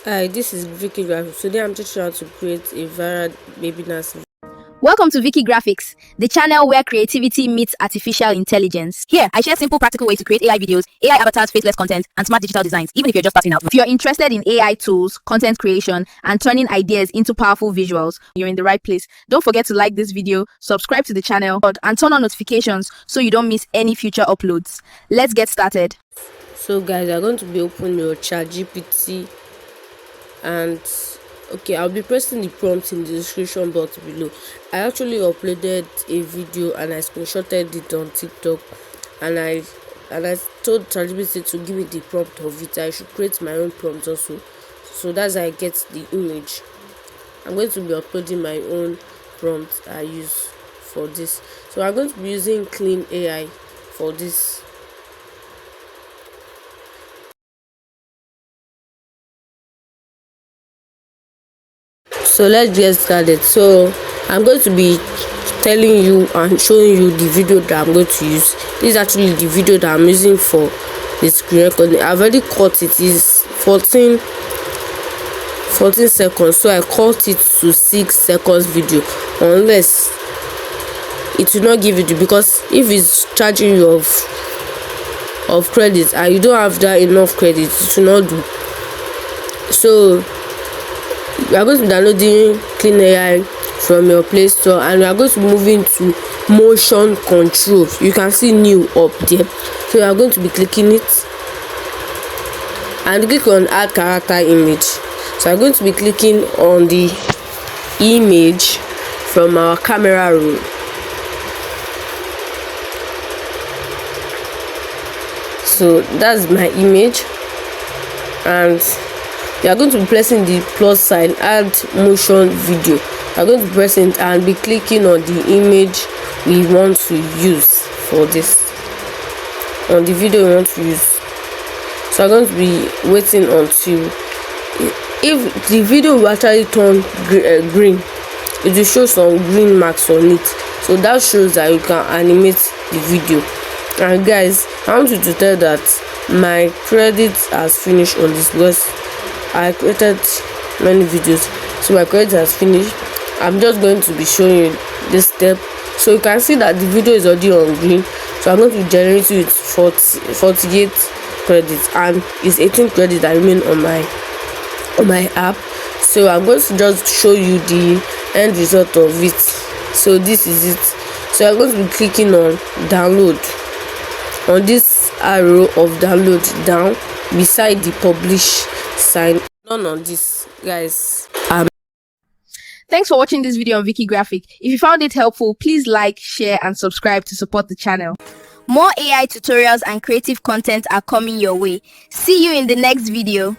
Hi, this is Vicky Graphics. Today I'm teaching you how to create a viral baby dancing. Welcome to Vicky Graphics, the channel where creativity meets artificial intelligence. Here, I share simple, practical ways to create AI videos, AI avatars, faceless content, and smart digital designs, even if you're just starting out. If you're interested in AI tools, content creation, and turning ideas into powerful visuals, you're in the right place. Don't forget to like this video, subscribe to the channel, and turn on notifications so you don't miss any future uploads. Let's get started. So guys, I'm going to be opening your ChatGPT, and okay, I'll be pressing the prompt in the description box below. I actually uploaded a video and I screenshotted it on TikTok, and I told ChatGPT to give me the prompt of it. I should create my own prompt also, so that's how I get the image. I'm going to be uploading my own prompt I use for this. So I'm going to be using Clean AI for this. So let's get started. So I'm going to be telling you and showing you the video that I'm going to use. This is actually the video that I'm using for the screen recording. I've already cut it. It's 14 seconds, so I cut it to 6 seconds video, unless it will not give you because if it's charging you of credits and you don't have that enough credit, it will not do. So we are going to be downloading Clean AI from your Play Store, and we are going to move into motion control. You can see new up there, so we are going to be clicking it and click on add character image. So I'm going to be clicking on the image from our camera roll. So that's my image, and we are going to be pressing the plus sign, add motion video. We are going to be pressing it and be clicking on the image we want to use for this, on the video we want to use. So I'm going to be waiting until if the video will actually turn green, it will show some green marks on it, so that shows that you can animate the video. And guys, I want you to tell that my credit has finished on this because I created many videos, so my credit has finished. I'm just going to be showing you this step, so you can see that the video is already on green. So I'm going to generate it with 48 credits, and it's 18 credits that remain on my app. So I'm going to just show you the end result of it. So this is it. So I'm going to be clicking on download, on this arrow of download down beside the publish sign. None on this, guys. Thanks for watching this video on Vicky Graphic. If you found it helpful, please like, share, and subscribe to support the channel. More AI tutorials and creative content are coming your way. See you in the next video.